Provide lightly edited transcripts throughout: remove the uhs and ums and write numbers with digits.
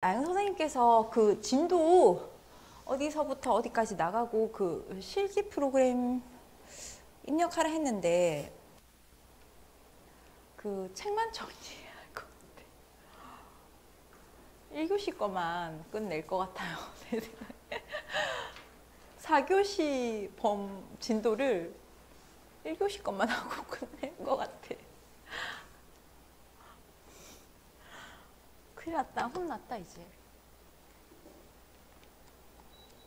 아영 선생님께서 그 진도 어디서부터 어디까지 나가고 그 실기 프로그램 입력하라 했는데 그 책만 정리해야 할 것 같아. 1교시 거만 끝낼 것 같아요. 4교시 범 진도를 1교시 것만 하고 끝낼 것 같아. 큰일 났다. 혼났다 이제.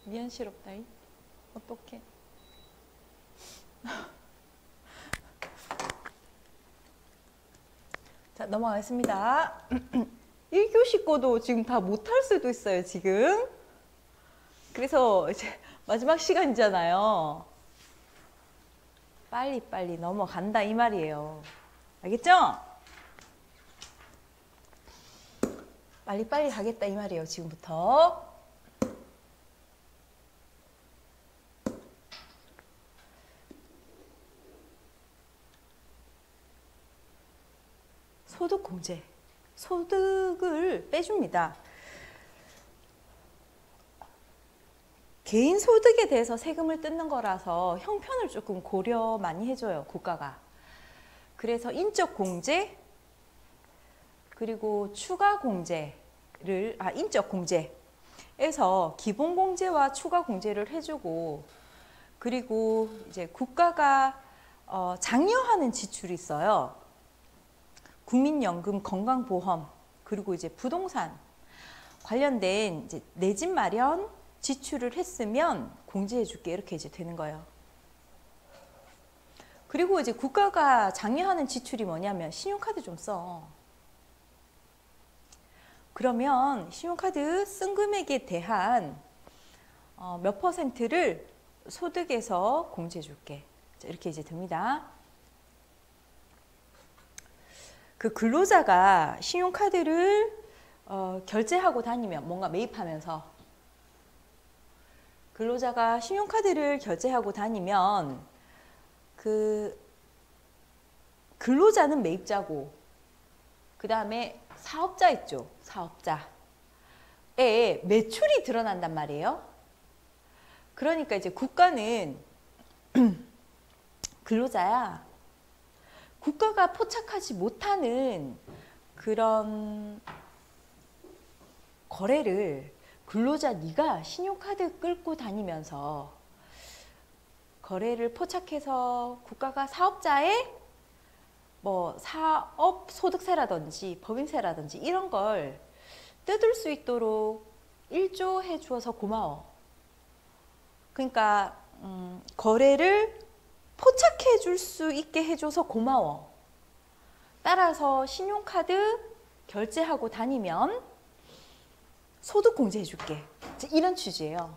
미안스럽다이. 어떡해. 자, 넘어가겠습니다. 1교시 거도 지금 다 못할 수도 있어요, 지금. 그래서 이제 마지막 시간이잖아요. 빨리빨리 넘어간다 이 말이에요. 알겠죠? 빨리빨리 가겠다 이 말이에요, 지금부터. 소득공제. 소득을 빼줍니다. 개인 소득에 대해서 세금을 뜯는 거라서 형편을 조금 고려 많이 해줘요, 국가가. 그래서 인적 공제, 그리고 추가 공제를, 인적 공제에서 기본 공제와 추가 공제를 해주고, 그리고 이제 국가가 장려하는 지출이 있어요. 국민연금, 건강보험, 그리고 이제 부동산 관련된 이제 내 집 마련 지출을 했으면 공제해 줄게 이렇게 이제 되는 거예요. 그리고 이제 국가가 장려하는 지출이 뭐냐면 신용카드 좀 써. 그러면 신용카드 쓴 금액에 대한 몇 퍼센트를 소득에서 공제해 줄게. 이렇게 이제 됩니다. 그 근로자가 신용카드를 결제하고 다니면 뭔가 매입하면서 근로자가 신용카드를 결제하고 다니면 그 근로자는 매입자고 그 다음에 사업자 있죠. 사업자의 매출이 드러난단 말이에요. 그러니까 이제 국가는 근로자야. 국가가 포착하지 못하는 그런 거래를 근로자 네가 신용카드 끌고 다니면서 거래를 포착해서 국가가 사업자의 뭐 사업 소득세라든지 법인세라든지 이런 걸 뜯을 수 있도록 일조해 주어서 고마워. 그러니까 거래를 포착해 줄 수 있게 해줘서 고마워. 따라서 신용카드 결제하고 다니면 소득 공제해 줄게. 이런 취지예요.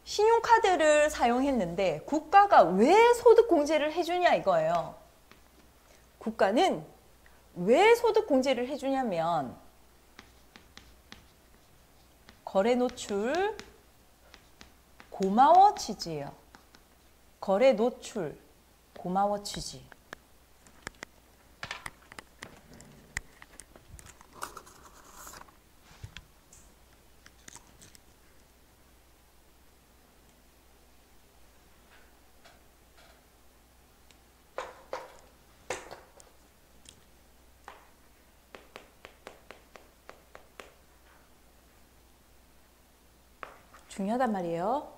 신용카드를 사용했는데 국가가 왜 소득 공제를 해주냐 이거예요. 국가는 왜 소득 공제를 해주냐면 거래 노출 고마워 취지예요. 거래 노출 고마워 취지. 중요하단 말이에요.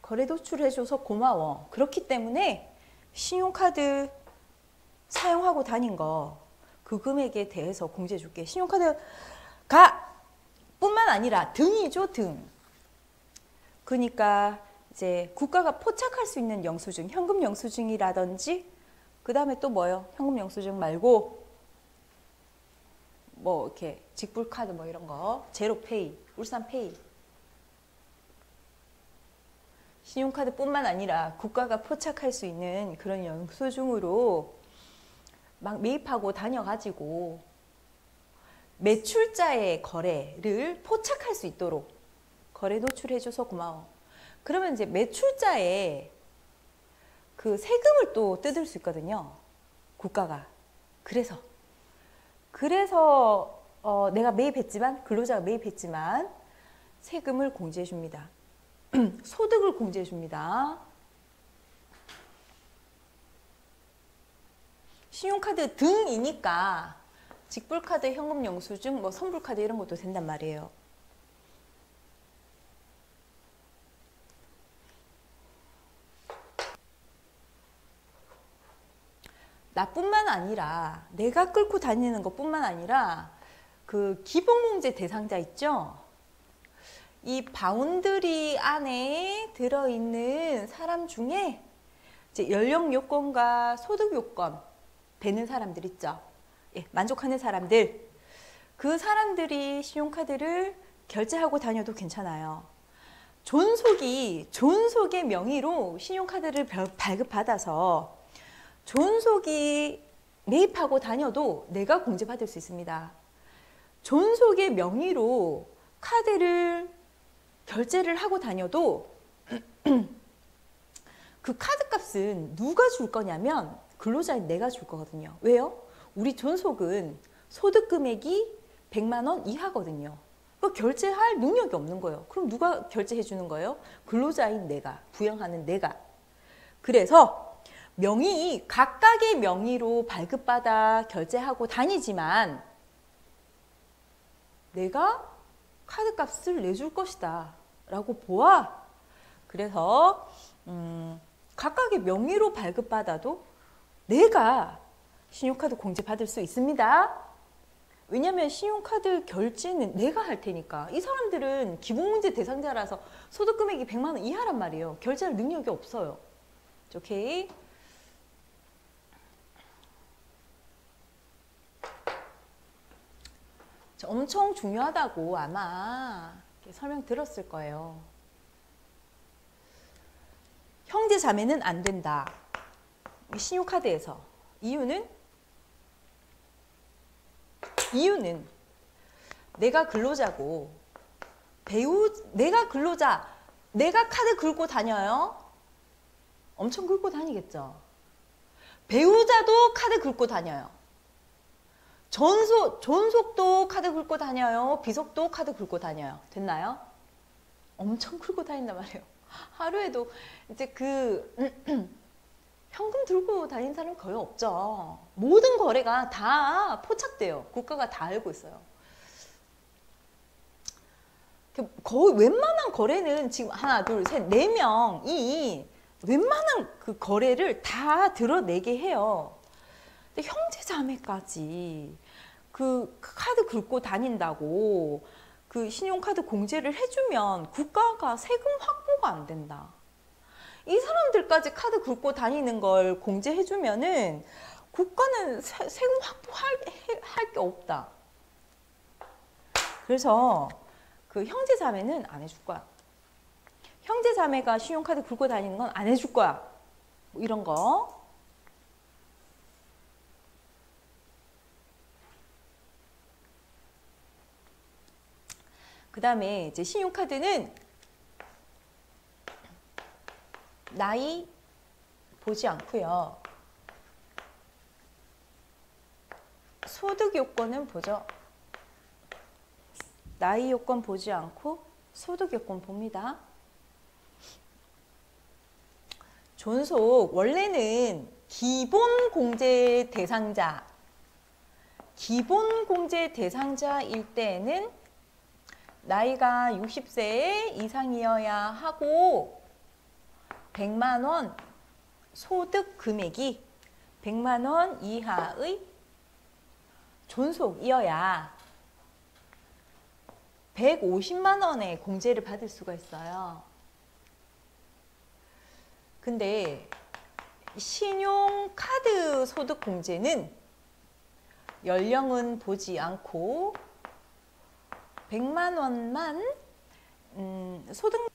거래 노출해줘서 고마워. 그렇기 때문에 신용카드 사용하고 다닌 거 그 금액에 대해서 공제해 줄게. 신용카드가 뿐만 아니라 등이죠, 등. 그러니까 이제 국가가 포착할 수 있는 영수증, 현금 영수증이라든지 그 다음에 또 뭐요? 현금 영수증 말고 뭐 이렇게 직불카드 뭐 이런 거, 제로페이, 울산페이. 신용카드뿐만 아니라 국가가 포착할 수 있는 그런 영수증으로 막 매입하고 다녀가지고 매출자의 거래를 포착할 수 있도록 거래 노출해줘서 고마워. 그러면 이제 매출자의 그 세금을 또 뜯을 수 있거든요. 국가가. 그래서 내가 매입했지만, 근로자가 매입했지만 세금을 공제해 줍니다. 소득을 공제해 줍니다. 신용카드 등이니까 직불카드, 현금 영수증, 뭐 선불카드 이런 것도 된단 말이에요. 나뿐만 아니라, 내가 끌고 다니는 것뿐만 아니라 그 기본공제 대상자 있죠? 이 바운드리 안에 들어있는 사람 중에 이제 연령 요건과 소득 요건 되는 사람들 있죠? 예, 만족하는 사람들. 그 사람들이 신용카드를 결제하고 다녀도 괜찮아요. 존속의 명의로 신용카드를 발급받아서 존속이 매입하고 다녀도 내가 공제받을 수 있습니다. 존속의 명의로 카드를 결제를 하고 다녀도 그 카드 값은 누가 줄 거냐면 근로자인 내가 줄 거거든요. 왜요? 우리 존속은 소득 금액이 100만 원 이하거든요. 결제할 능력이 없는 거예요. 그럼 누가 결제해 주는 거예요? 근로자인 내가, 부양하는 내가. 그래서 각각의 명의로 발급받아 결제하고 다니지만 내가 카드값을 내줄 것이다 라고 보아. 그래서 각각의 명의로 발급받아도 내가 신용카드 공제 받을 수 있습니다. 왜냐하면 신용카드 결제는 내가 할 테니까. 이 사람들은 기본공제 대상자라서 소득금액이 100만 원 이하란 말이에요. 결제할 능력이 없어요. 오케이? 엄청 중요하다고 아마 설명 들었을 거예요. 형제 자매는 안 된다. 신용카드에서. 이유는 내가 근로자고 내가 근로자, 내가 카드 긁고 다녀요. 엄청 긁고 다니겠죠. 배우자도 카드 긁고 다녀요. 존속도 카드 긁고 다녀요. 비속도 카드 긁고 다녀요. 됐나요? 엄청 긁고 다닌단 말이에요. 하루에도 이제 현금 들고 다니는 사람이 거의 없죠. 모든 거래가 다 포착돼요. 국가가 다 알고 있어요. 거의 웬만한 거래는 지금 하나, 둘, 셋, 4명이 웬만한 그 거래를 다 드러내게 해요. 근데 형제 자매까지 그 카드 긁고 다닌다고 그 신용카드 공제를 해주면 국가가 세금 확보가 안 된다. 이 사람들까지 카드 긁고 다니는 걸 공제해주면은 국가는 세금 확보할 게 없다. 그래서 그 형제 자매는 안 해줄 거야. 형제 자매가 신용카드 긁고 다니는 건 안 해줄 거야. 뭐 이런 거. 그 다음에 이제 신용카드는 나이 보지 않고요. 소득 요건은 보죠. 나이 요건 보지 않고 소득 요건 봅니다. 존속 원래는 기본 공제 대상자일 때에는 나이가 60세 이상이어야 하고 100만 원 소득 금액이 100만 원 이하의 존속이어야 150만 원의 공제를 받을 수가 있어요. 근데 신용카드 소득 공제는 연령은 보지 않고 100만 원만 소득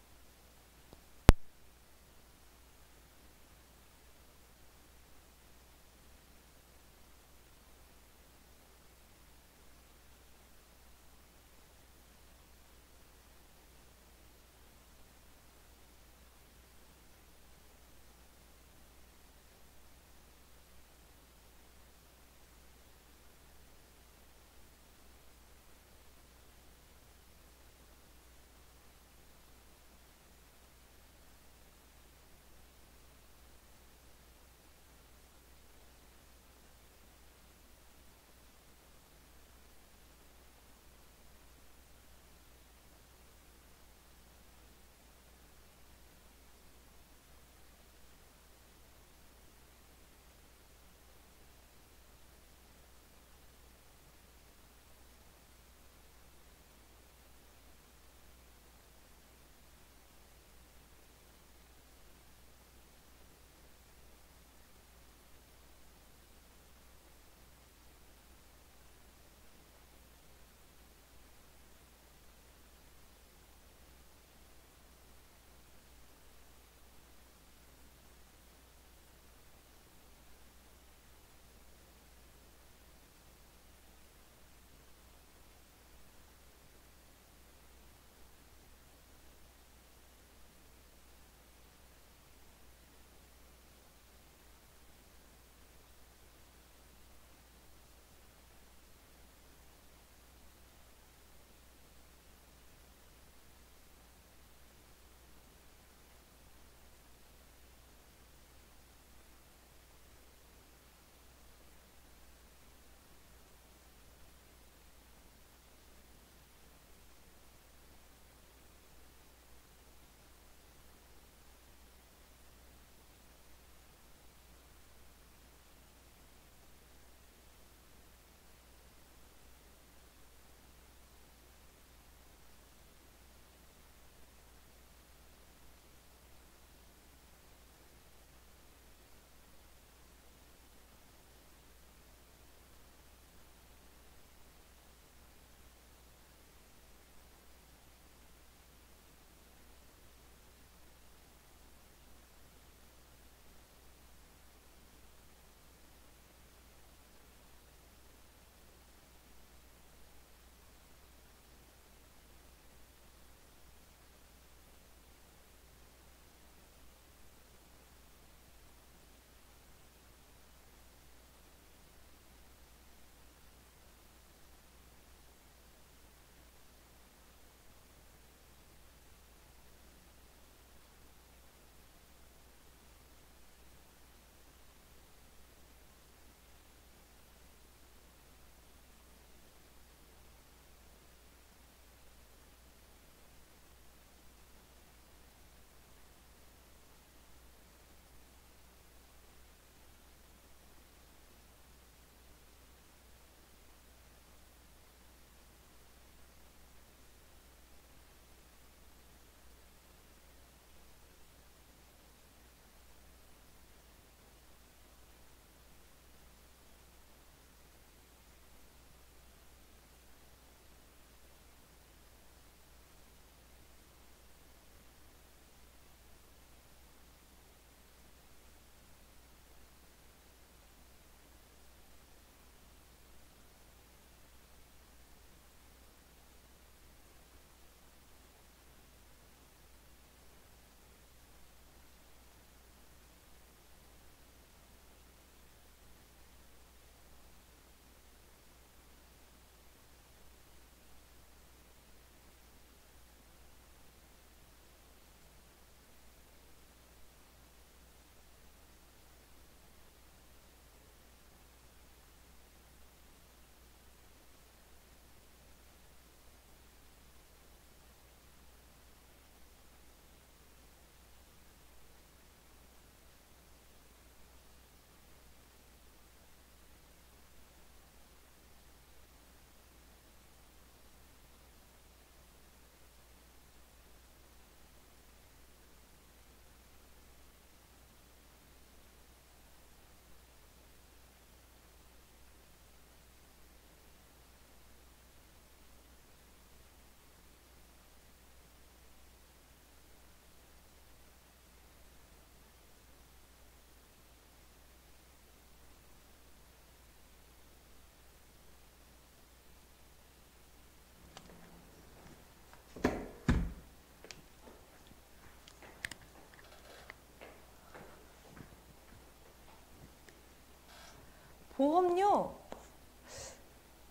보험료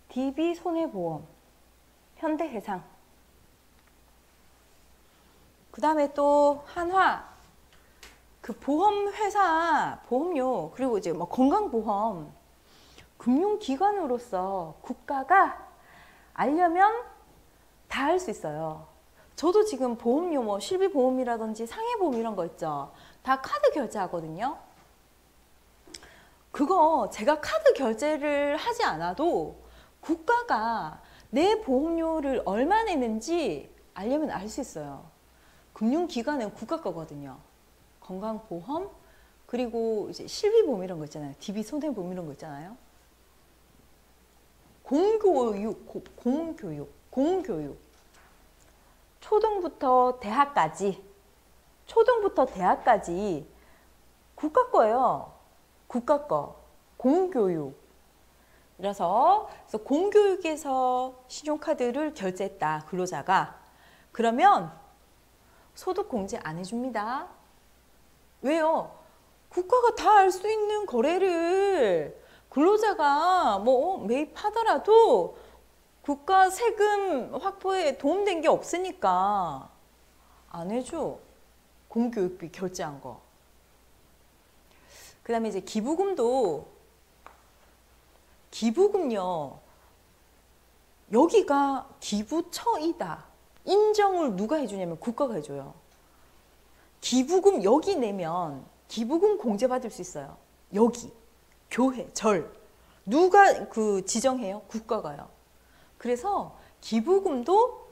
DB손해보험, 현대해상, 그 다음에 또 한화, 그 보험회사 보험료, 그리고 이제 뭐 건강보험, 금융기관으로서 국가가 알려면 다 할 수 있어요. 저도 지금 보험료 뭐 실비보험이라든지 상해보험 이런 거 있죠. 다 카드 결제하거든요. 그거 제가 카드 결제를 하지 않아도 국가가 내 보험료를 얼마 내는지 알려면 알 수 있어요. 금융기관은 국가 거거든요. 건강보험, 그리고 이제 실비보험 이런 거 있잖아요. DB손해보험 이런 거 있잖아요. 공교육. 초등부터 대학까지 국가 거예요. 국가 거. 공교육. 그래서 공교육에서 신용카드를 결제했다, 근로자가. 그러면 소득공제 안 해줍니다. 왜요? 국가가 다 알 수 있는 거래를 근로자가 뭐 매입하더라도 국가 세금 확보에 도움된 게 없으니까 안 해줘. 공교육비 결제한 거. 그 다음에 이제 기부금요. 여기가 기부처이다. 인정을 누가 해주냐면 국가가 해줘요. 기부금 여기 내면 기부금 공제받을 수 있어요. 여기, 교회, 절. 누가 그 지정해요? 국가가요. 그래서 기부금도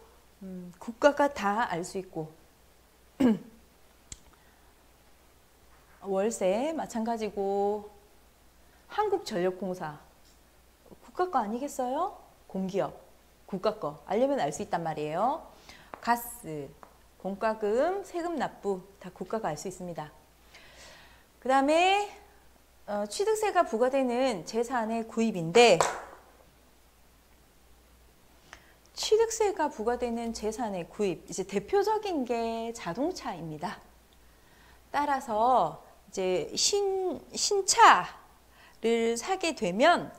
국가가 다 알 수 있고 월세 마찬가지고 한국전력공사 국가 거 아니겠어요? 공기업 국가 거 알려면 알 수 있단 말이에요. 가스, 공과금, 세금 납부 다 국가가 알 수 있습니다. 그 다음에 취득세가 부과되는 재산의 구입인데 취득세가 부과되는 재산의 구입, 이제 대표적인 게 자동차입니다. 따라서 이제 신차를 사게 되면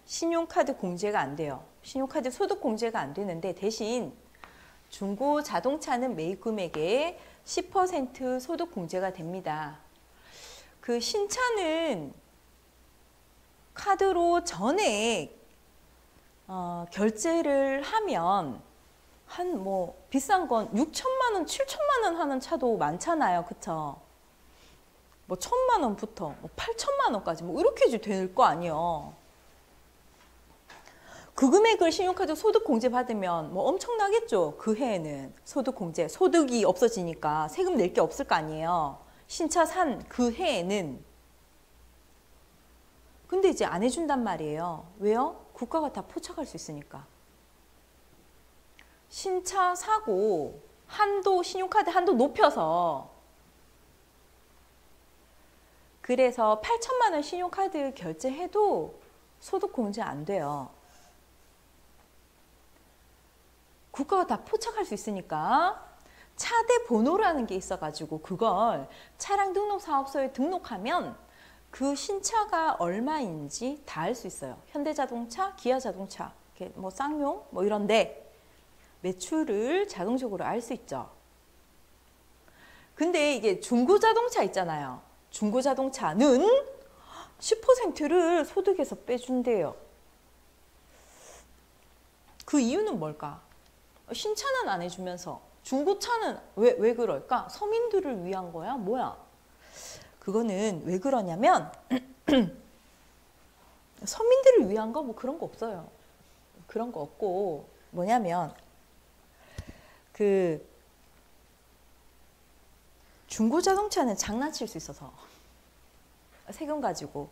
신용카드 공제가 안 돼요. 신용카드 소득 공제가 안 되는데 대신 중고 자동차는 매입 금액의 10% 소득 공제가 됩니다. 그 신차는 카드로 전액 결제를 하면 한 뭐 비싼 건 6천만 원, 7천만 원 하는 차도 많잖아요. 그쵸? 뭐 1,000만 원부터 뭐 8천만 원까지 뭐 이렇게 될 거 아니에요. 그 금액을 신용카드 소득 공제 받으면 뭐 엄청나겠죠. 그 해에는 소득 공제, 소득이 없어지니까 세금 낼 게 없을 거 아니에요. 신차 산 그 해에는. 근데 이제 안 해준단 말이에요. 왜요? 국가가 다 포착할 수 있으니까. 신차 사고 신용카드 한도 높여서 그래서 8천만 원 신용카드 결제해도 소득 공제 안 돼요. 국가가 다 포착할 수 있으니까 차대 번호라는 게 있어가지고 그걸 차량 등록 사업소에 등록하면 그 신차가 얼마인지 다 알 수 있어요. 현대자동차, 기아자동차, 뭐 쌍용 뭐 이런데 매출을 자동적으로 알 수 있죠. 근데 이게 중고자동차 있잖아요. 중고자동차는 10%를 소득에서 빼준대요. 그 이유는 뭘까? 신차는 안 해주면서 중고차는 왜 그럴까? 서민들을 위한 거야? 뭐야? 그거는 왜 그러냐면 서민들을 위한 거 뭐 그런 거 없어요. 그런 거 없고 뭐냐면 그 중고자동차는 장난칠 수 있어서 세금 가지고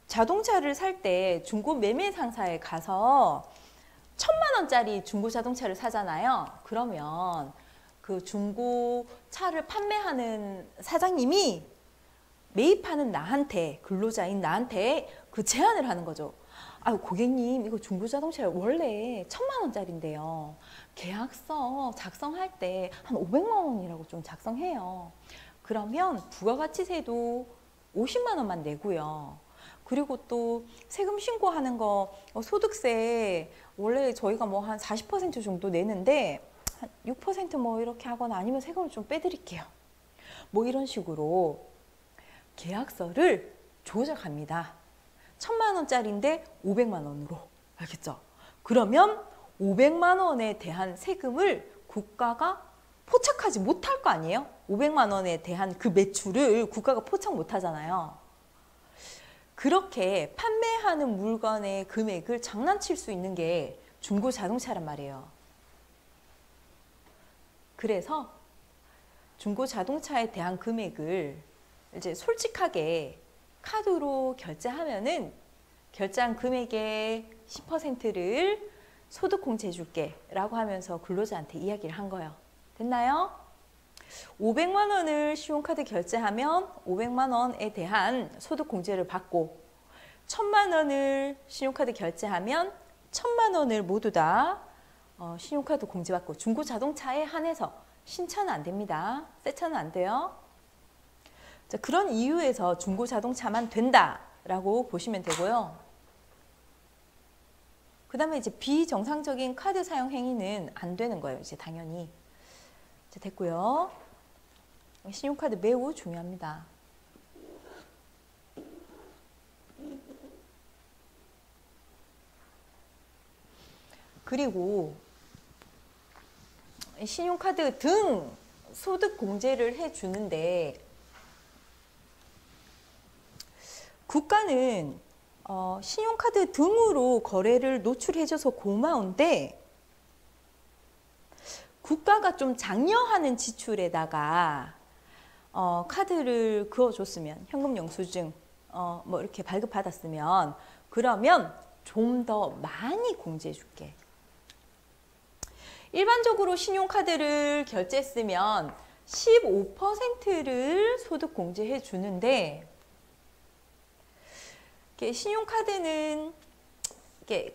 자동차를 살 때 중고 매매 상사에 가서 1,000만 원짜리 중고 자동차를 사잖아요. 그러면 그 중고차를 판매하는 사장님이 매입하는 나한테, 근로자인 나한테 그 제안을 하는 거죠. 아유, 고객님, 이거 중고자동차 원래 1,000만 원짜리인데요. 계약서 작성할 때 한 500만 원이라고 좀 작성해요. 그러면 부가가치세도 50만 원만 내고요. 그리고 또 세금 신고하는 거 소득세 원래 저희가 뭐 한 40% 정도 내는데 한 6%뭐 이렇게 하거나 아니면 세금을 좀 빼드릴게요. 뭐 이런 식으로 계약서를 조작합니다. 1,000만 원짜리인데 500만 원으로. 알겠죠? 그러면 500만 원에 대한 세금을 국가가 포착하지 못할 거 아니에요? 500만 원에 대한 그 매출을 국가가 포착 못 하잖아요. 그렇게 판매하는 물건의 금액을 장난칠 수 있는 게 중고 자동차란 말이에요. 그래서 중고 자동차에 대한 금액을 이제 솔직하게 카드로 결제하면은 결제한 금액의 10%를 소득공제 해줄게 라고 하면서 근로자한테 이야기를 한 거예요. 됐나요? 500만 원을 신용카드 결제하면 500만 원에 대한 소득공제를 받고 1,000만 원을 신용카드 결제하면 1,000만 원을 모두 다 신용카드 공제받고 중고자동차에 한해서 신차는 안 됩니다. 새 차는 안 돼요. 자, 그런 이유에서 중고자동차만 된다라고 보시면 되고요. 그 다음에 이제 비정상적인 카드 사용 행위는 안 되는 거예요. 이제 당연히. 자, 됐고요. 신용카드 매우 중요합니다. 그리고 신용카드 등 소득 공제를 해주는데 국가는 신용카드 등으로 거래를 노출해줘서 고마운데 국가가 좀 장려하는 지출에다가 카드를 그어줬으면 현금 영수증 뭐 이렇게 발급받았으면 그러면 좀 더 많이 공제해 줄게. 일반적으로 신용카드를 결제했으면 15%를 소득 공제해 주는데 신용카드는 이게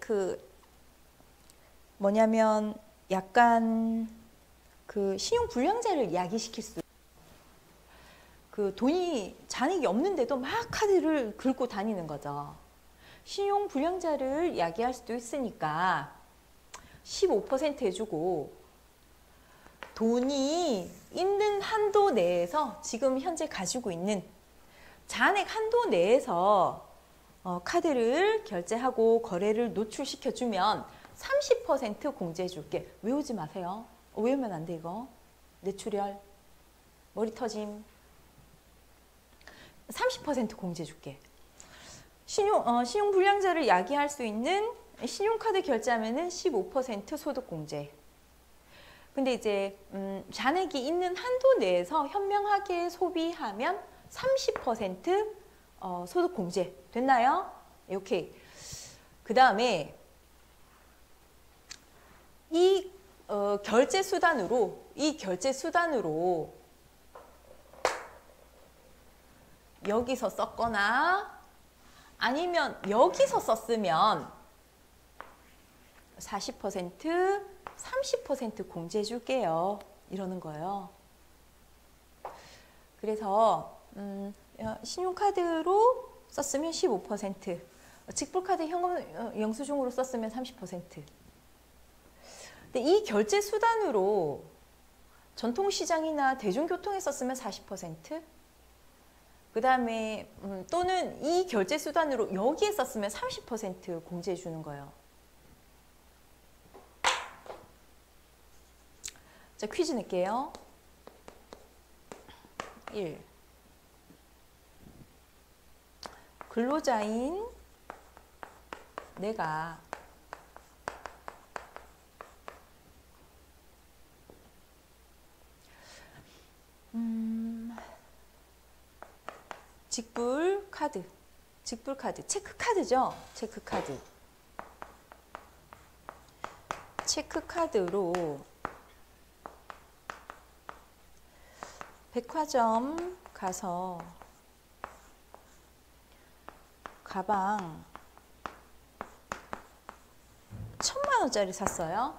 뭐냐면 약간 신용 불량자를 야기시킬 수 돈이 잔액이 없는데도 막 카드를 긁고 다니는 거죠. 신용 불량자를 야기할 수도 있으니까 15% 해주고 돈이 있는 한도 내에서 지금 현재 가지고 있는 잔액 한도 내에서 카드를 결제하고 거래를 노출시켜주면 30% 공제해 줄게. 외우지 마세요. 외우면 안 돼 이거. 뇌출혈, 머리 터짐. 30% 공제해 줄게. 신용 불량자를 야기할 수 있는 신용카드 결제하면은 15% 소득 공제. 근데 이제 잔액이 있는 한도 내에서 현명하게 소비하면 30% 소득 공제 됐나요? 오케이. 그 다음에 이 결제 수단으로 여기서 썼거나 아니면 여기서 썼으면 40%, 30% 공제해 줄게요. 이러는 거예요. 그래서 신용카드로 썼으면 15%, 직불카드 현금 영수증으로 썼으면 30%. 근데 이 결제 수단으로 전통시장이나 대중교통에 썼으면 40%, 그 다음에 또는 이 결제 수단으로 여기에 썼으면 30% 공제해 주는 거예요. 자, 퀴즈 낼게요. 1. 근로자인 내가 직불카드, 체크카드죠? 체크카드로 백화점 가서 가방 원짜리 샀어요.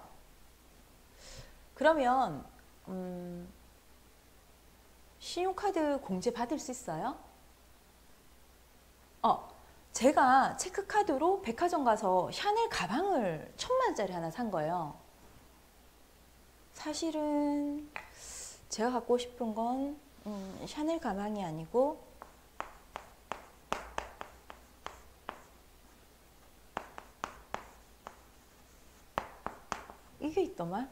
그러면 신용카드 공제 받을 수 있어요? 제가 체크카드로 백화점 가서 샤넬 가방을 1,000만 원짜리 하나 산 거예요. 사실은 제가 갖고 싶은 건 샤넬 가방이 아니고 이게 있더만.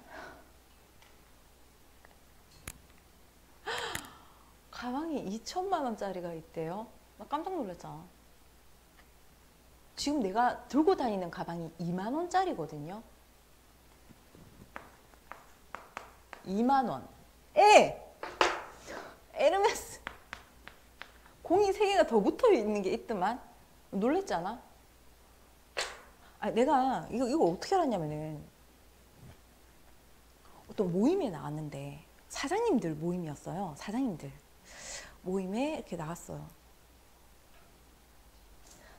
가방이 2,000만 원짜리가 있대요. 나 깜짝 놀랐잖아. 지금 내가 들고 다니는 가방이 2만 원짜리거든요. 2만 원. 에르메스. 공이 3개가 더 붙어 있는 게 있더만. 놀랬잖아. 내가 이거 어떻게 알았냐면은 어떤 모임에 나갔는데 사장님들 모임이었어요. 사장님들 모임에 이렇게 나갔어요.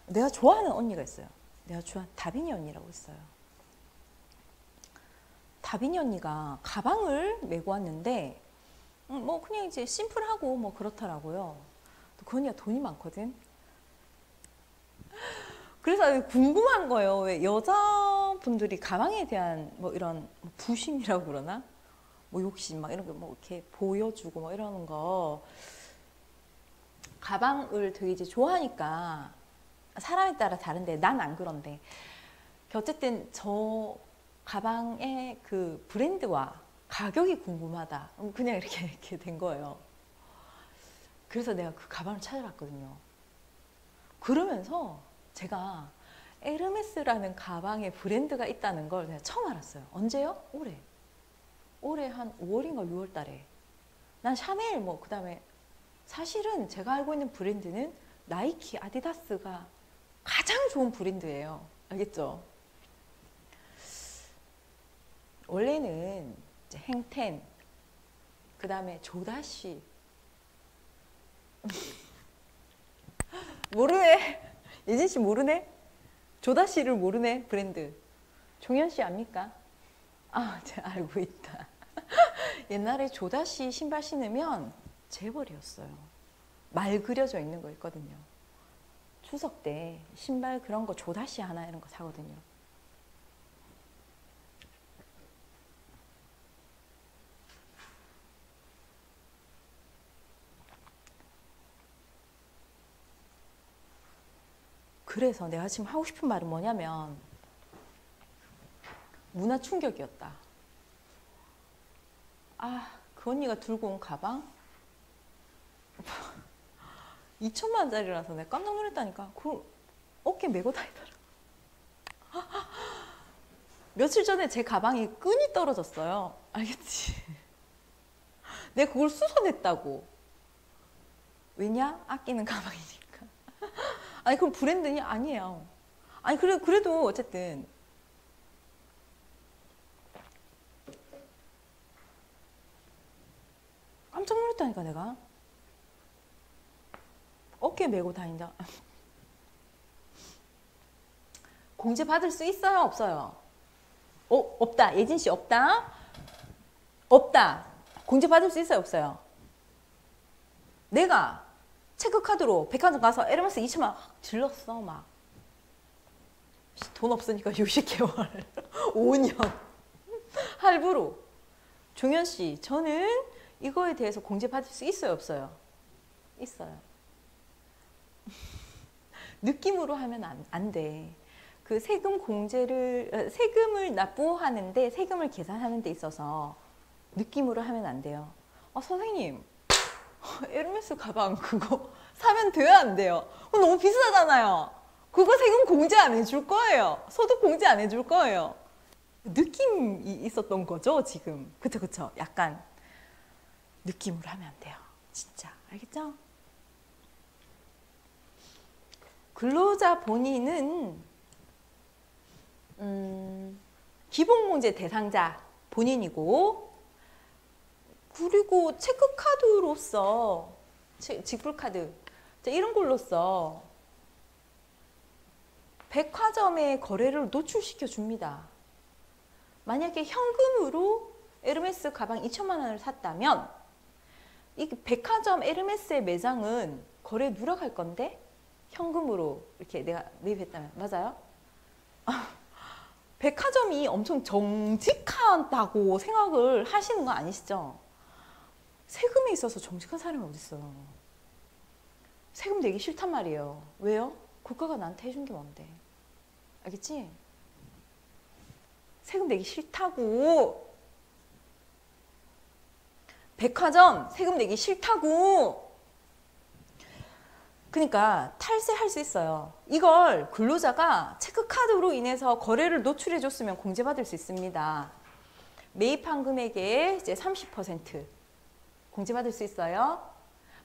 내가 좋아하는 언니가 있어요. 내가 좋아하는 다빈이 언니라고 있어요. 다빈이 언니가 가방을 메고 왔는데 뭐 그냥 이제 심플하고 뭐 그렇더라고요. 또 그 언니가 돈이 많거든. 그래서 궁금한 거예요. 왜 여자분들이 가방에 대한 뭐 이런 부심이라고 그러나? 뭐 욕심 막 이런 거 뭐 이렇게 보여주고 뭐 이러는 거. 가방을 되게 이제 좋아하니까 사람에 따라 다른데 난 안 그런데. 어쨌든 저 가방의 그 브랜드와 가격이 궁금하다. 그냥 이렇게 된 거예요. 그래서 내가 그 가방을 찾아봤거든요. 그러면서 제가 에르메스라는 가방의 브랜드가 있다는 걸 내가 처음 알았어요. 언제요? 올해 한 5월인가 6월 달에. 난 샤넬 뭐 그다음에 사실은 제가 알고 있는 브랜드는 나이키, 아디다스가 가장 좋은 브랜드예요. 알겠죠? 원래는 이제 행텐, 그 다음에 조다시. 모르네. 예진 씨 모르네? 조다시를 모르네, 브랜드. 종현 씨 압니까? 제가 알고 있다. 옛날에 조다시 신발 신으면 재벌이었어요. 말 그려져 있는 거 있거든요. 추석 때 신발 그런 거 조다시 하나 이런 거 사거든요. 그래서 내가 지금 하고 싶은 말은 뭐냐면 문화 충격이었다. 그 언니가 들고 온 가방 2,000만 원짜리라서 내가 깜짝 놀랐다니까. 그걸 어깨 메고 다니더라. 며칠 전에 제 가방에 끈이 떨어졌어요. 알겠지? 내가 그걸 수선했다고. 왜냐? 아끼는 가방이니까. 그럼 브랜드니? 아니에요. 그래도 어쨌든 깜짝 놀랐다니까 내가. 어깨 메고 다닌다. 공제 받을 수 있어요? 없어요? 없다. 예진 씨 없다? 없다. 공제 받을 수 있어요? 없어요? 내가 체크카드로 백화점 가서 에르메스 2,000만 원 질렀어 막. 돈 없으니까 60개월 5년 할부로. 종현 씨, 저는 이거에 대해서 공제 받을 수 있어요? 없어요? 있어요. 느낌으로 하면 안 돼. 그 세금을 납부하는데, 세금을 계산하는 데 있어서 느낌으로 하면 안 돼요. 선생님, 에르메스 가방 그거 사면 돼요, 안 돼요? 너무 비싸잖아요. 그거 세금 공제 안 해줄 거예요. 소득 공제 안 해줄 거예요. 느낌이 있었던 거죠, 지금. 그쵸. 약간 느낌으로 하면 안 돼요. 진짜. 알겠죠? 근로자 본인은 기본공제 대상자 본인이고, 그리고 체크카드로서 직불카드 이런 걸로써 백화점의 거래를 노출시켜 줍니다. 만약에 현금으로 에르메스 가방 2천만 원을 샀다면 이 백화점 에르메스의 매장은 거래 누락할 건데 현금으로 이렇게 내가 매입했다면 맞아요? 백화점이 엄청 정직하다고 생각을 하시는 거 아니시죠? 세금에 있어서 정직한 사람이 어딨어요? 세금 내기 싫단 말이에요. 왜요? 국가가 나한테 해준 게 뭔데? 알겠지? 세금 내기 싫다고. 백화점 세금 내기 싫다고. 그러니까 탈세할 수 있어요. 이걸 근로자가 체크카드로 인해서 거래를 노출해 줬으면 공제받을 수 있습니다. 매입한 금액의 이제 30% 공제받을 수 있어요.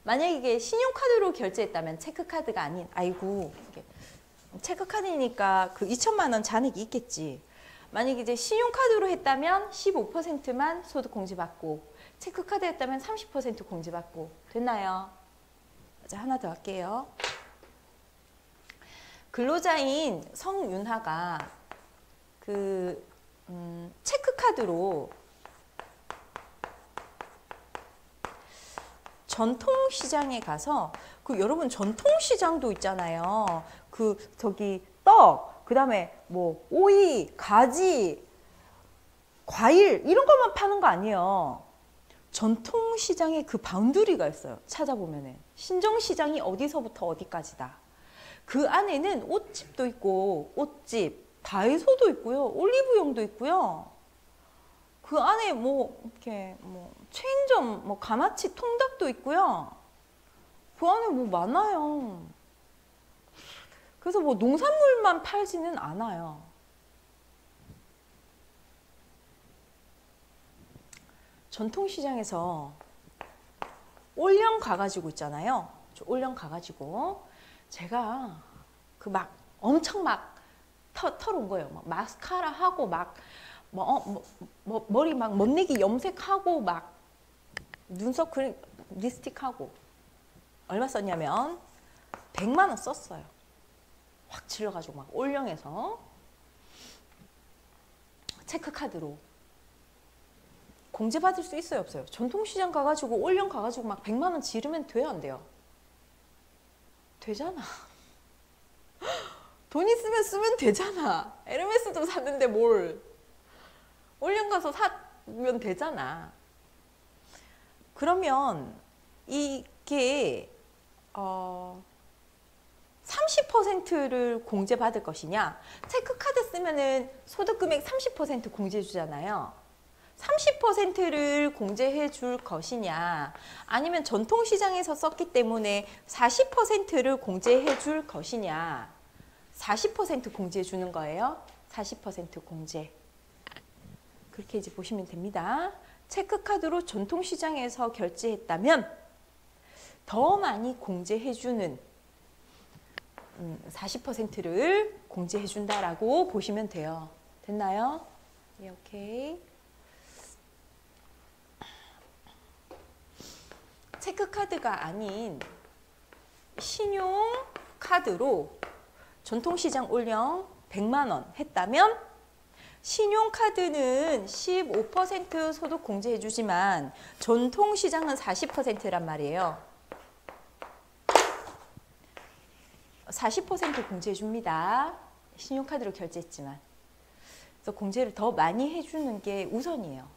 만약에 이게 신용카드로 결제했다면 체크카드가 아닌, 아이고, 체크카드니까 그 2천만 원 잔액이 있겠지. 만약에 이제 신용카드로 했다면 15%만 소득 공제받고, 체크카드 했다면 30% 공제받고, 됐나요? 자, 하나 더 할게요. 근로자인 성윤하가 체크카드로 전통시장에 가서 여러분 전통시장도 있잖아요. 저기 떡, 그 다음에 뭐 오이, 가지, 과일 이런 것만 파는 거 아니에요. 전통시장에 그 바운더리가 있어요. 찾아보면은 신정시장이 어디서부터 어디까지다. 그 안에는 옷집도 있고 옷집, 다이소도 있고요, 올리브영도 있고요. 그 안에 뭐 이렇게 뭐 체인점, 뭐 가마치 통닭도 있고요. 그 안에 뭐 많아요. 그래서 뭐 농산물만 팔지는 않아요. 전통시장에서 올영 가가지고 있잖아요. 올영 가가지고 제가 엄청 털어온 거예요. 막 마스카라 하고 머리 멋내기 염색하고 눈썹 립스틱 하고 얼마 썼냐면 100만 원 썼어요. 확 질러가지고 올영에서 체크카드로 공제받을 수 있어요, 없어요? 전통시장 가가지고 올영 가가지고 100만 원 지르면 돼요, 안 돼요? 되잖아. 돈 있으면 쓰면 되잖아. 에르메스도 샀는데 뭘. 올영 가서 사면 되잖아. 그러면 이게 30%를 공제받을 것이냐. 체크카드 쓰면은 소득금액 30% 공제해 주잖아요. 30%를 공제해 줄 것이냐, 아니면 전통시장에서 썼기 때문에 40%를 공제해 줄 것이냐. 40% 공제해 주는 거예요. 40% 공제. 그렇게 이제 보시면 됩니다. 체크카드로 전통시장에서 결제했다면 더 많이 공제해 주는 40%를 공제해 준다라고 보시면 돼요. 됐나요? 네, 오케이. 체크카드가 아닌 신용카드로 전통시장 올영 100만 원 했다면 신용카드는 15% 소득 공제해 주지만 전통시장은 40%란 말이에요. 40% 공제해 줍니다. 신용카드로 결제했지만. 그래서 공제를 더 많이 해주는 게 우선이에요.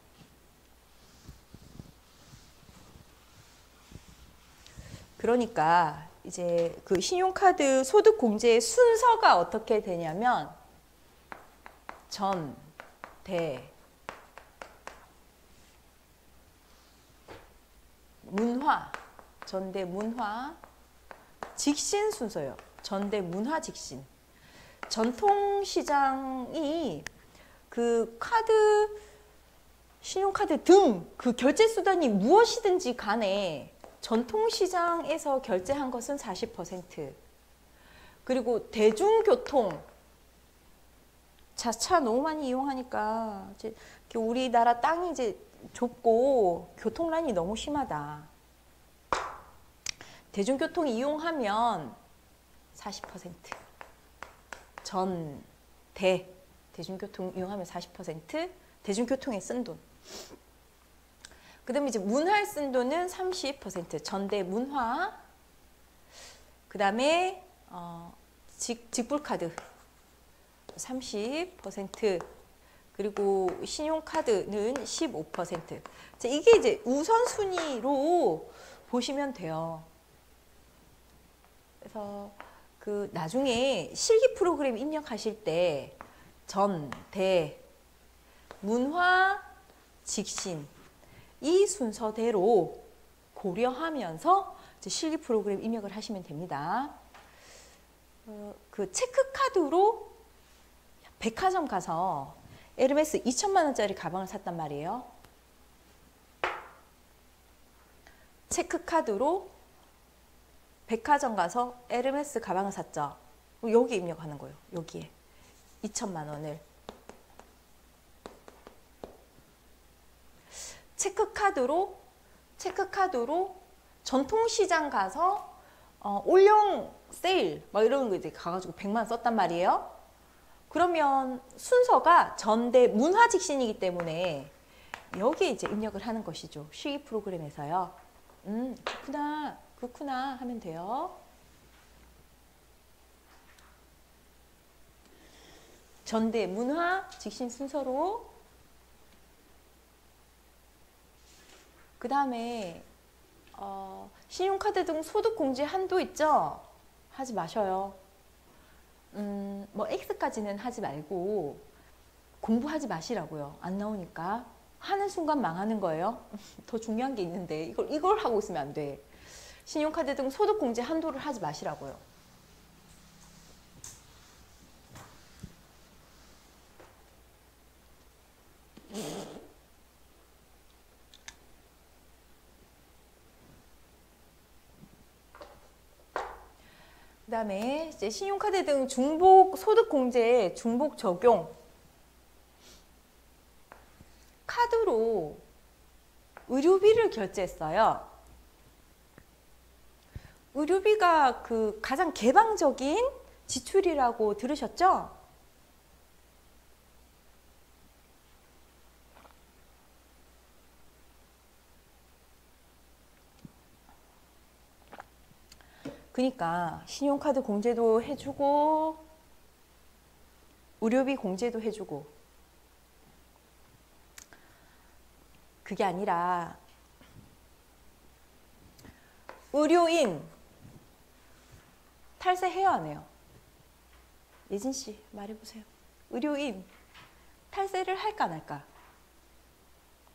그러니까 이제 그 신용카드 소득 공제의 순서가 어떻게 되냐면 전, 대, 문화, 전대, 문화, 직신 순서예요. 전대, 문화, 직신. 전통시장이 그 카드, 신용카드 등 그 결제 수단이 무엇이든지 간에 전통시장에서 결제한 것은 40%. 그리고 대중교통, 자차 너무 많이 이용하니까 이제 우리나라 땅이 이제 좁고 교통난이 너무 심하다. 대중교통 이용하면 40%. 대중교통 이용하면 40%, 대중교통에 쓴 돈. 그 다음에 이제 문화에 쓴 돈은 30%, 전대 문화. 그 다음에 직불카드 30%, 그리고 신용카드는 15%. 자, 이게 이제 우선순위로 보시면 돼요. 그래서 그 나중에 실기 프로그램 입력하실 때 전, 대, 문화, 직신 이 순서대로 고려하면서 이제 실기 프로그램 입력을 하시면 됩니다. 그 체크카드로 백화점 가서 에르메스 2천만 원짜리 가방을 샀단 말이에요. 체크카드로 백화점 가서 에르메스 가방을 샀죠. 여기 입력하는 거예요. 여기에 2천만 원을. 체크카드로 전통시장 가서 올영 세일 막 이런 거 이제 가가지고 100만 원 썼단 말이에요. 그러면 순서가 전대 문화직신이기 때문에 여기에 이제 입력을 하는 것이죠. 실기 프로그램에서요. 그렇구나 하면 돼요. 전대 문화 직신 순서로. 그 다음에 신용카드 등 소득공제 한도 있죠? 하지 마셔요. 뭐 X까지는 하지 말고 공부하지 마시라고요. 안 나오니까. 하는 순간 망하는 거예요. 더 중요한 게 있는데 이걸 하고 있으면 안 돼. 신용카드 등 소득공제 한도를 하지 마시라고요. 그 다음에 이제 신용카드 등 중복 소득공제 중복 적용. 카드로 의료비를 결제했어요. 의료비가 그 가장 개방적인 지출이라고 들으셨죠? 그러니까 신용카드 공제도 해주고 의료비 공제도 해주고, 그게 아니라 의료인 탈세해요 안 해요? 예진 씨 말해보세요. 의료인 탈세를 할까 안 할까?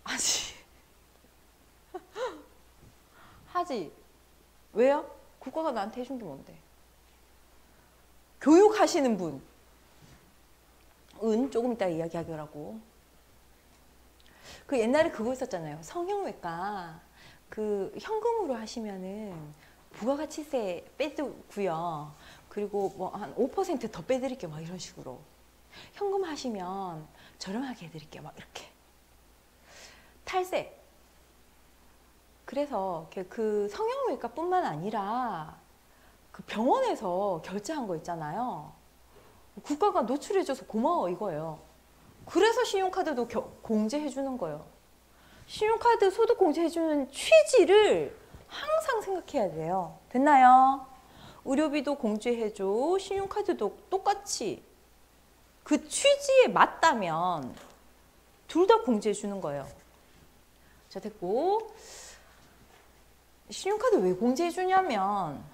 하지. 하지. 왜요? 국가가 나한테 해준 게 뭔데? 교육하시는 분은 조금 이따 이야기하더라고. 그 옛날에 그거 있었잖아요. 성형외과 그 현금으로 하시면은 부가가치세 빼두고요. 그리고 뭐 한 5% 더 빼드릴게요. 막 이런 식으로. 현금 하시면 저렴하게 해드릴게요. 막 이렇게. 탈세. 그래서 그 성형외과뿐만 아니라 그 병원에서 결제한 거 있잖아요. 국가가 노출해줘서 고마워 이거예요. 그래서 신용카드도 공제해주는 거예요. 신용카드 소득 공제해주는 취지를 항상 생각해야 돼요. 됐나요? 의료비도 공제해줘. 신용카드도 똑같이 그 취지에 맞다면 둘 다 공제해주는 거예요. 자, 됐고. 신용카드 왜 공제해주냐면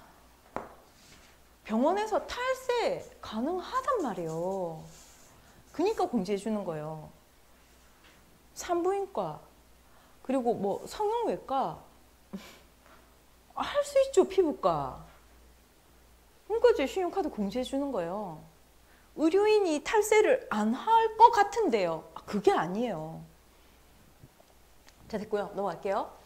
병원에서 탈세 가능하단 말이에요. 그러니까 공제해주는 거예요. 산부인과 그리고 뭐 성형외과 할 수 있죠. 피부과. 그러니까 이제 신용카드 공제해주는 거예요. 의료인이 탈세를 안 할 것 같은데요. 그게 아니에요. 자, 됐고요. 넘어갈게요.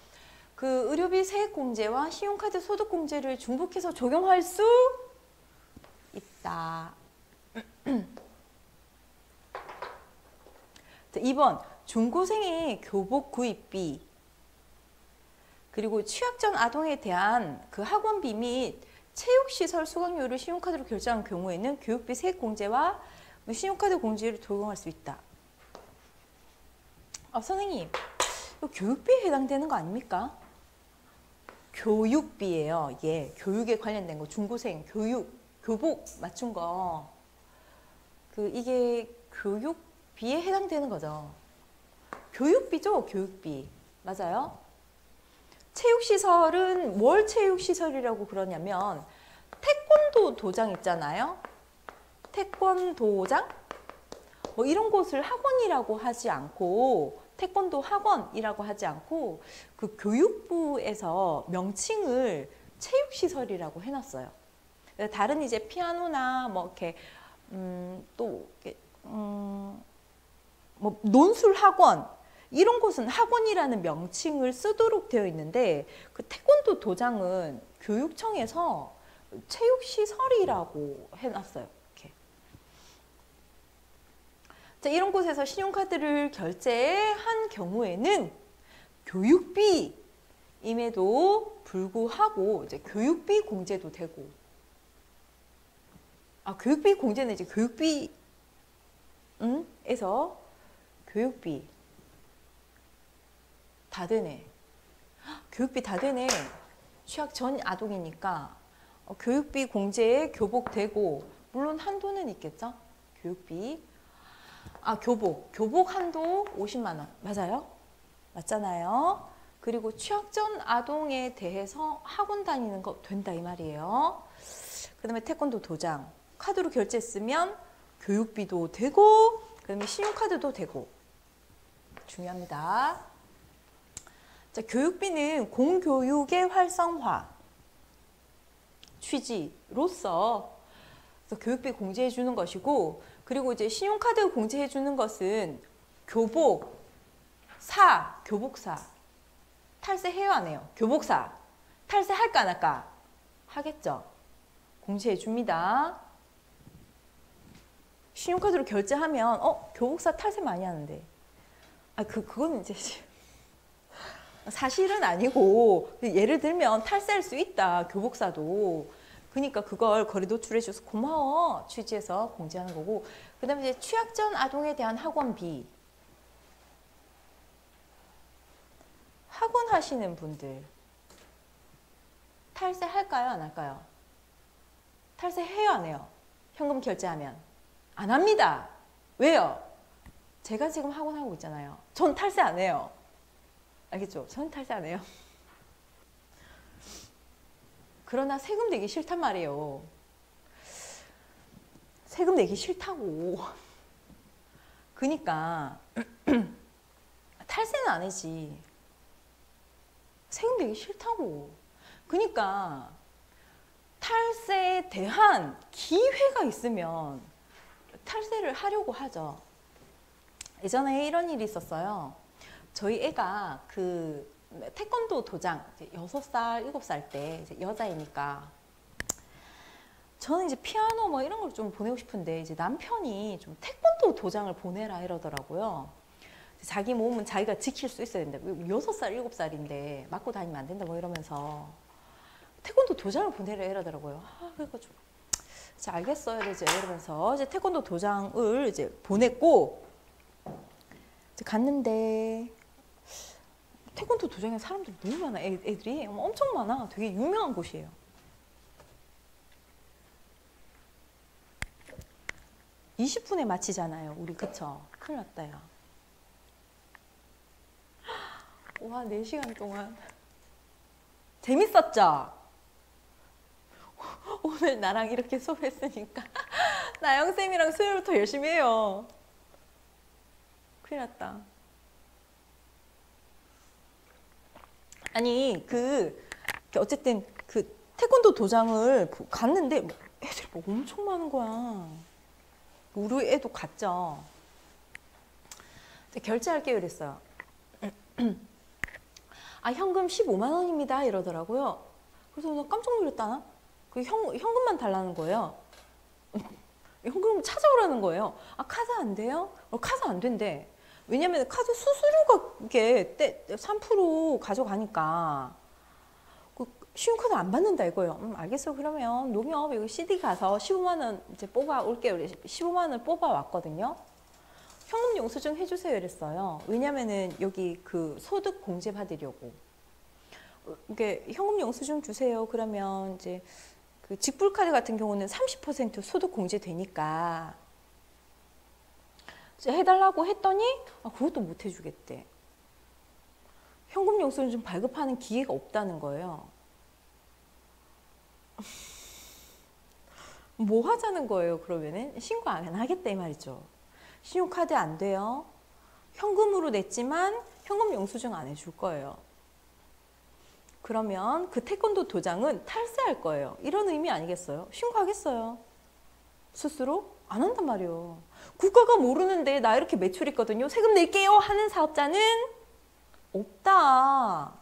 그 의료비 세액공제와 신용카드 소득공제를 중복해서 적용할 수 있다. 2번 중고생의 교복 구입비 그리고 취학 전 아동에 대한 그 학원비 및 체육시설 수강료를 신용카드로 결제한 경우에는 교육비 세액공제와 신용카드 공제를 적용할 수 있다. 선생님, 이거 교육비에 해당되는 거 아닙니까? 교육비예요. 예, 교육에 관련된 거, 중고생 교육, 교복 맞춘 거. 이게 교육비에 해당되는 거죠. 교육비죠, 교육비. 맞아요? 체육시설은 뭘 체육시설이라고 그러냐면 태권도 도장 있잖아요. 태권도장? 뭐 이런 곳을 학원이라고 하지 않고 태권도 학원이라고 하지 않고 그 교육부에서 명칭을 체육시설이라고 해놨어요. 다른 이제 피아노나 뭐 이렇게 또 이렇게 뭐 논술 학원 이런 곳은 학원이라는 명칭을 쓰도록 되어 있는데 그 태권도 도장은 교육청에서 체육시설이라고 해놨어요. 이렇게. 자, 이런 곳에서 신용카드를 결제한 경우에는 교육비임에도 불구하고 이제 교육비 공제도 되고, 교육비 공제는 이제 교육비에서 교육비 다 되네. 교육비 다 되네. 취학 전 아동이니까 교육비 공제에 교복 되고, 물론 한도는 있겠죠. 교육비. 교복 한도 50만 원. 맞아요? 맞잖아요. 그리고 취학 전 아동에 대해서 학원 다니는 거 된다 이 말이에요. 그 다음에 태권도 도장. 카드로 결제했으면 교육비도 되고, 그 다음에 신용카드도 되고. 중요합니다. 자, 교육비는 공교육의 활성화 취지로서 교육비 공제해 주는 것이고, 그리고 이제 신용카드 공제해 주는 것은 교복사 탈세해요 안 해요? 교복사 탈세할까 안 할까? 하겠죠. 공제해 줍니다. 신용카드로 결제하면 교복사 탈세 많이 하는데 그거는 이제 사실은 아니고, 예를 들면 탈세할 수 있다, 교복사도. 그러니까 그걸 거래 노출해 줘서 고마워 취지에서 공제하는 거고, 그 다음에 이제 취학 전 아동에 대한 학원비. 학원 하시는 분들 탈세 할까요 안 할까요? 탈세 해요 안 해요? 현금 결제하면 안 합니다. 왜요? 제가 지금 학원 하고 있잖아요. 전 탈세 안 해요. 알겠죠? 전 탈세 안 해요. 그러나 세금 내기 싫단 말이에요. 세금 내기 싫다고. 그러니까 탈세는 안 하지. 세금 내기 싫다고. 그러니까 탈세에 대한 기회가 있으면 탈세를 하려고 하죠. 예전에 이런 일이 있었어요. 저희 애가 태권도 도장 6살, 7살 때 이제 여자이니까 저는 이제 피아노 뭐 이런 걸 좀 보내고 싶은데 이제 남편이 좀 태권도 도장을 보내라 이러더라고요. 자기 몸은 자기가 지킬 수 있어야 된다. 6살, 7살인데 맞고 다니면 안 된다 뭐 이러면서 태권도 도장을 보내라 이러더라고요. 그래가지고 이제 알겠어요 이제 이러면서 이제 태권도 도장을 이제 보냈고, 이제 갔는데 태권도 도장에 사람들이 너무 많아. 애들이 엄청 많아. 되게 유명한 곳이에요. (20분에) 마치잖아요 우리. 그쵸? 큰일 났다 야. 와, 4시간 동안 재밌었죠? 오늘 나랑 이렇게 수업했으니까 나영쌤이랑 수요일부터 열심히 해요. 큰일 났다. 아니 어쨌든 태권도 도장을 갔는데 애들이 뭐 엄청 많은 거야. 우리 애도 갔죠. 결제할게요 이랬어요. 현금 15만 원입니다 이러더라고요. 그래서 나 깜짝 놀랐다. 현금만 달라는 거예요. 현금 찾아오라는 거예요. 카드 안 돼요? 카드 안 된대. 왜냐면 카드 수수료가 이게 3% 가져가니까 신용카드 안 받는다 이거예요. 알겠어요. 그러면 농협 여기 CD 가서 15만 원 이제 뽑아 올게요. 15만 원 뽑아 왔거든요. 현금 영수증 해주세요 이랬어요. 왜냐면은 여기 그 소득 공제 받으려고. 이게 현금 영수증 주세요. 그러면 이제 그 직불카드 같은 경우는 30% 소득 공제 되니까 해달라고 했더니 그것도 못 해주겠대. 현금 영수증 발급하는 기회가 없다는 거예요. 뭐 하자는 거예요, 그러면은? 신고 안 하겠다 이 말이죠. 신용카드 안 돼요. 현금으로 냈지만 현금 영수증 안 해줄 거예요. 그러면 그 태권도 도장은 탈세할 거예요. 이런 의미 아니겠어요? 신고하겠어요. 스스로? 안 한단 말이에요. 국가가 모르는데 나 이렇게 매출 있거든요. 세금 낼게요 하는 사업자는 없다.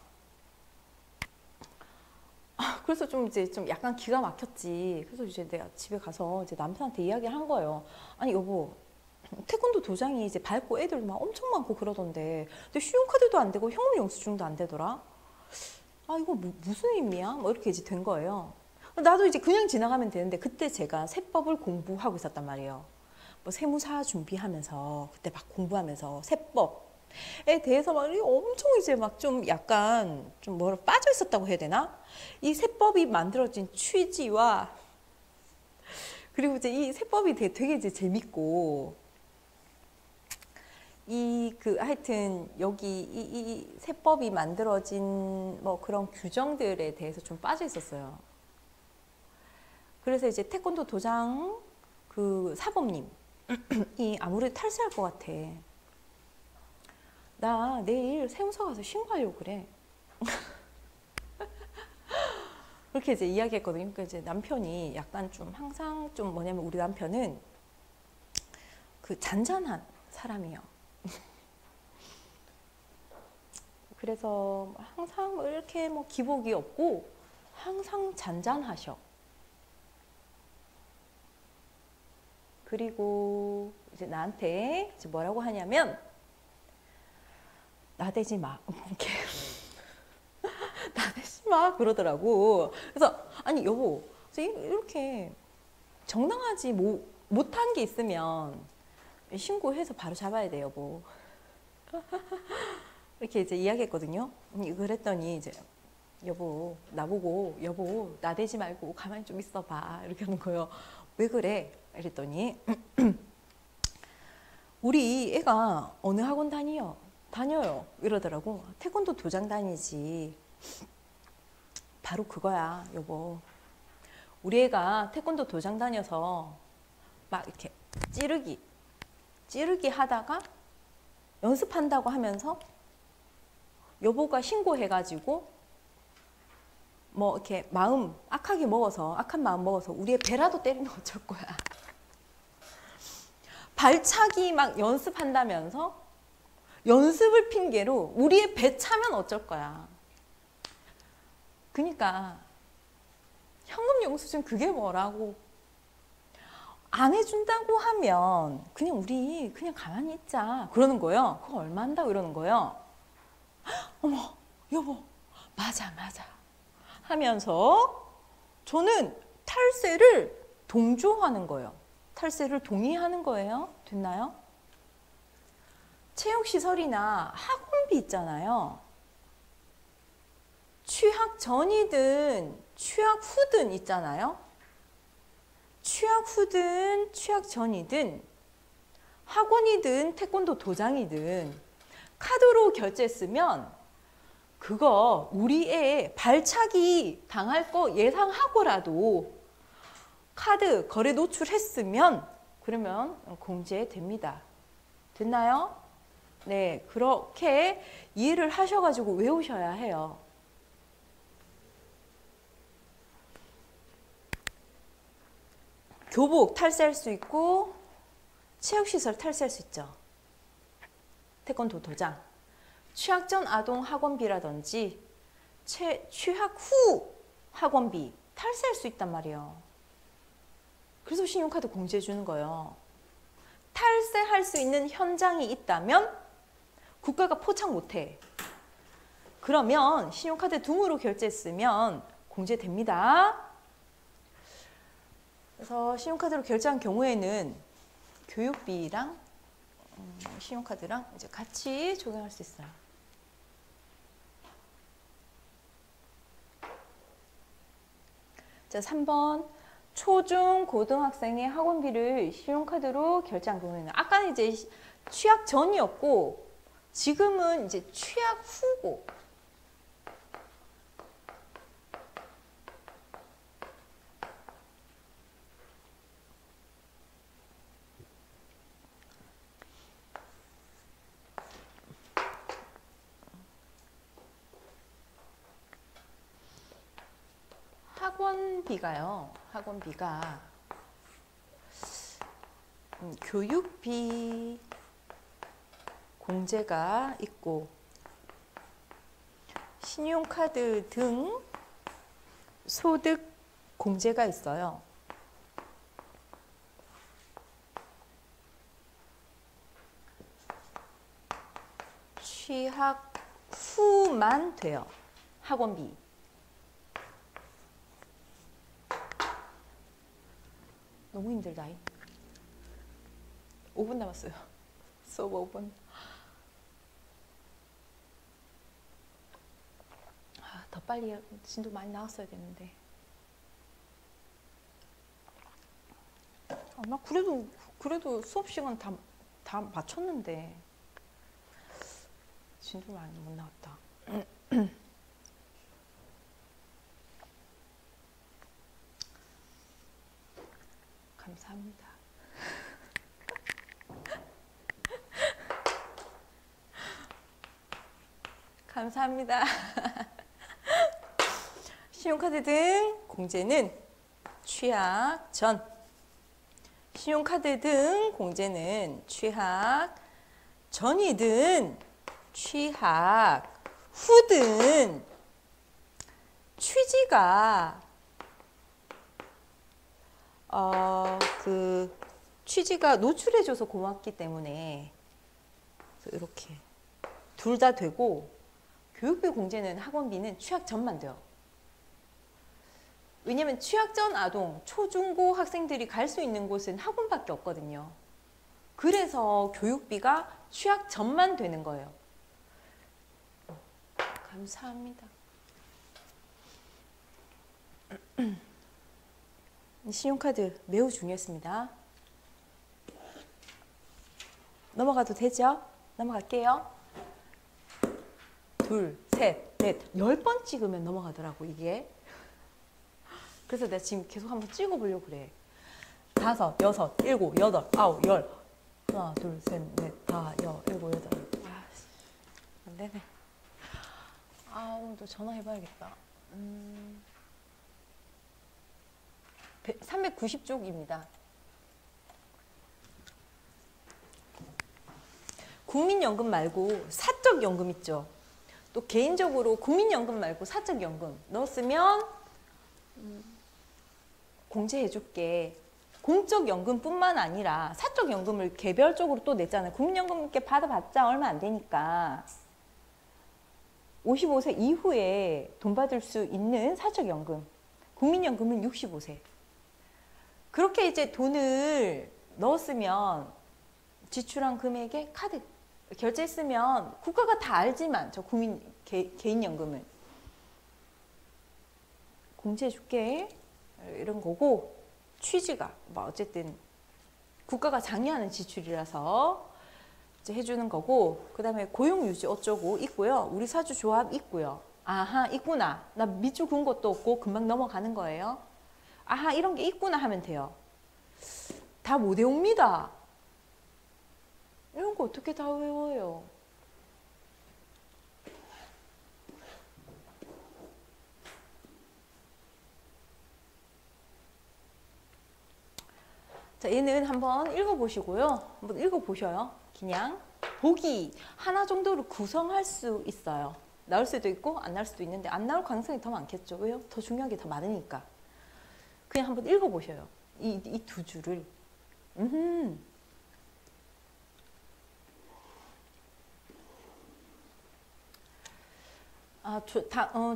그래서 좀 이제 좀 약간 기가 막혔지. 그래서 이제 내가 집에 가서 이제 남편한테 이야기를 한 거예요. 아니 여보, 태권도 도장이 이제 밟고 애들 막 엄청 많고 그러던데, 근데 신용카드도 안 되고 현금 영수증도 안 되더라. 이거 무슨 의미야? 뭐 이렇게 이제 된 거예요. 나도 이제 그냥 지나가면 되는데 그때 제가 세법을 공부하고 있었단 말이에요. 뭐 세무사 준비하면서 그때 막 공부하면서 세법에 대해서 막 엄청 이제 막 좀 약간 좀 뭐라 빠져 있었다고 해야 되나? 이 세법이 만들어진 취지와 그리고 이제 이 세법이 되게 이제 재밌고 하여튼 여기 이 세법이 만들어진 뭐 그런 규정들에 대해서 좀 빠져 있었어요. 그래서 이제 태권도 도장 그 사범님이 아무래도 탈세할 것 같아. 나 내일 세무서 가서 신고하려고 그래. 그렇게 이제 이야기했거든요. 그러니까 이제 남편이 약간 좀 항상 좀 뭐냐면 우리 남편은 그 잔잔한 사람이에요. 그래서 항상 뭐 이렇게 뭐 기복이 없고 항상 잔잔하셔. 그리고 이제 나한테 이제 뭐라고 하냐면 나대지 마. 이렇게 나대지 마 그러더라고. 그래서 아니 여보, 이렇게 정당하지 못한 게 있으면 신고해서 바로 잡아야 돼 여보. 이렇게 이제 이야기했거든요. 그랬더니 이제 여보 나보고 여보 나대지 말고 가만히 좀 있어봐 이렇게 하는 거예요. 왜 그래? 이랬더니 우리 애가 어느 학원 다녀요 이러더라고. 태권도 도장 다니지. 바로 그거야 여보. 우리 애가 태권도 도장 다녀서 막 이렇게 찌르기 하다가 연습한다고 하면서 여보가 신고해가지고 뭐 이렇게 악한 마음 먹어서 우리의 배라도 때리면 어쩔 거야. 발차기 막 연습한다면서 연습을 핑계로 우리의 배 차면 어쩔 거야. 그러니까 현금 영수증 그게 뭐라고. 안 해준다고 하면 그냥 우리 그냥 가만히 있자 그러는 거예요. 그거 얼마 한다고 이러는 거예요. 어머 여보 맞아 하면서 저는 탈세를 동조하는 거예요. 탈세를 동의하는 거예요. 됐나요? 체육시설이나 학원비 있잖아요. 취학 전이든 취학 후든 있잖아요. 취학 후든 취학 전이든 학원이든 태권도 도장이든 카드로 결제했으면 그거 우리 애 발차기 당할 거 예상하고라도 카드 거래 노출했으면 그러면 공제됩니다. 됐나요? 네, 그렇게 이해를 하셔가지고 외우셔야 해요. 교복 탈세할 수 있고 체육시설 탈세할 수 있죠. 태권도 도장. 취학 전 아동 학원비라든지 취학 후 학원비 탈세할 수 있단 말이에요. 그래서 신용카드 공제해 주는 거예요. 탈세할 수 있는 현장이 있다면 국가가 포착 못해. 그러면 신용카드 등으로 결제했으면 공제됩니다. 그래서 신용카드로 결제한 경우에는 교육비랑 신용카드랑 이제 같이 적용할 수 있어요. 자, 3번. 초중 고등학생의 학원비를 신용카드로 결제한 경우에는 아까는 이제 취약 전이었고 지금은 이제 취약 후고 학원비가 교육비 공제가 있고 신용카드 등 소득 공제가 있어요. 취학 후만 돼요. 학원비. 너무 힘들다. 5분 남았어요. 수업 5분. 더 빨리 진도 많이 나왔어야 되는데. 나 그래도 수업 시간 다 맞췄는데 진도 많이 못 나왔다. 감사합니다. 감사합니다. 신용카드 등 공제는 취약 전, 신용카드 등 공제는 취약 전이든 취약 후든 취지가 취지가 노출해줘서 고맙기 때문에 이렇게 둘 다 되고 교육비 공제는 학원비는 취약 전만 돼요. 왜냐면 취약 전 아동, 초중고 학생들이 갈 수 있는 곳은 학원밖에 없거든요. 그래서 교육비가 취약 전만 되는 거예요. 감사합니다. 신용카드 매우 중요했습니다. 넘어가도 되죠? 넘어갈게요. 둘, 셋, 넷, 10번 찍으면 넘어가더라고 이게. 그래서 내가 지금 계속 한번 찍어보려고 그래. 5, 6, 7, 8, 9, 10. 하나, 둘, 셋, 넷, 다, 7, 8. 안 되네. 오늘 또 전화해봐야겠다. 390쪽입니다. 국민연금 말고 사적연금 있죠. 또 개인적으로 국민연금 말고 사적연금 넣었으면 공제해줄게. 공적연금뿐만 아니라 사적연금을 개별적으로 또 냈잖아요. 국민연금 이렇게 받아봤자 얼마 안 되니까 55세 이후에 돈 받을 수 있는 사적연금, 국민연금은 65세. 그렇게 이제 돈을 넣었으면 지출한 금액에 카드 결제했으면 국가가 다 알지만 저 개인연금은 공제해줄게 이런 거고, 취지가 뭐 어쨌든 국가가 장려하는 지출이라서 이제 해주는 거고, 그 다음에 고용유지 어쩌고 있고요. 우리 사주 조합 있고요. 아하 있구나. 나 밑줄 그은 것도 없고 금방 넘어가는 거예요. 아하 이런 게 있구나 하면 돼요. 다 못 외웁니다. 이런 거 어떻게 다 외워요? 자, 얘는 한번 읽어보시고요. 한번 읽어보셔요. 그냥 보기 하나 정도로 구성할 수 있어요. 나올 수도 있고 안 나올 수도 있는데 안 나올 가능성이 더 많겠죠. 왜요? 더 중요한 게 더 많으니까. 그냥 한번 읽어보셔요. 이 두 줄을.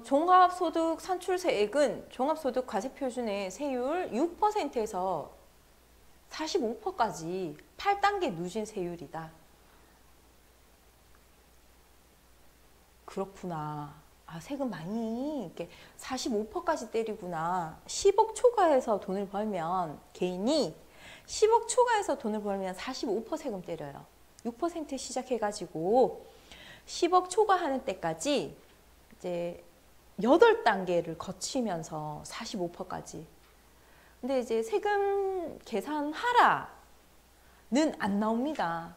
종합소득 산출세액은 종합소득 과세표준의 세율 6%에서 45%까지 8단계 누진 세율이다. 그렇구나. 아, 세금 많이 이렇게 45%까지 때리구나. 10억 초과해서 돈을 벌면 개인이 10억 초과해서 돈을 벌면 45% 세금 때려요. 6% 시작해가지고 10억 초과하는 때까지 이제 8단계를 거치면서 45%까지. 근데 이제 세금 계산하라는 안 나옵니다.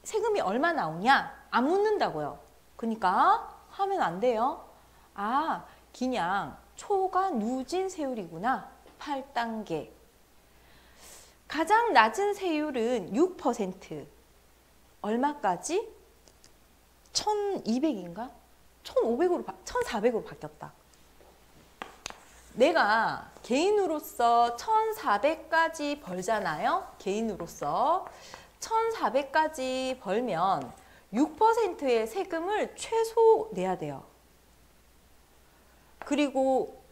세금이 얼마 나오냐? 안 묻는다고요. 그러니까 하면 안 돼요. 아, 그냥 초과 누진 세율이구나. 8단계. 가장 낮은 세율은 6%. 얼마까지? 1200인가? 1500으로, 1400으로 바뀌었다. 내가 개인으로서 1400까지 벌잖아요. 개인으로서 1400까지 벌면 6%의 세금을 최소 내야 돼요. 그리고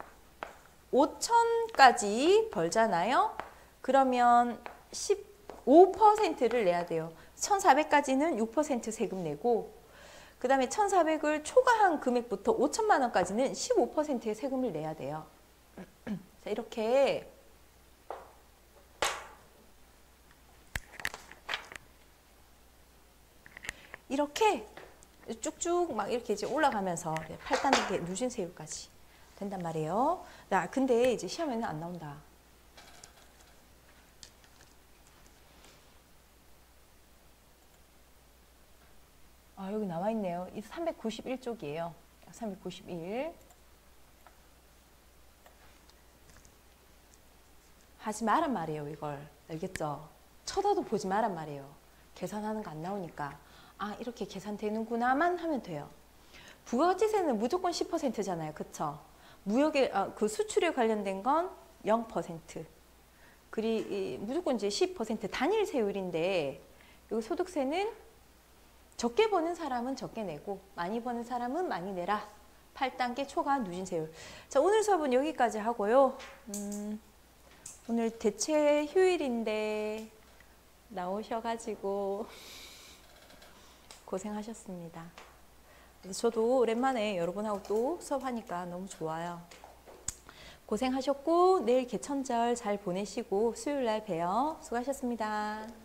5000까지 벌잖아요. 그러면 15%를 내야 돼요. 1400까지는 6% 세금 내고, 그 다음에 1400을 초과한 금액부터 5천만 원까지는 15%의 세금을 내야 돼요. 자, 이렇게 쭉쭉 막 이렇게 이제 올라가면서 8단계 누진 세율까지 된단 말이에요. 나 근데 이제 시험에는 안 나온다. 아, 여기 나와 있네요. 이 391쪽이에요. 391. 하지 마란 말이에요, 이걸. 알겠죠? 쳐다도 보지 마란 말이에요. 계산하는 거 안 나오니까. 아, 이렇게 계산되는구나만 하면 돼요. 부가가치세는 무조건 10%잖아요. 그쵸? 무역에, 그 수출에 관련된 건 0%. 무조건 이제 10% 단일 세율인데, 여기 소득세는 적게 버는 사람은 적게 내고, 많이 버는 사람은 많이 내라. 8단계 초과 누진세율. 자, 오늘 수업은 여기까지 하고요. 오늘 대체 휴일인데 나오셔가지고 고생하셨습니다. 저도 오랜만에 여러분하고 또 수업하니까 너무 좋아요. 고생하셨고 내일 개천절 잘 보내시고 수요일날 봬요. 수고하셨습니다.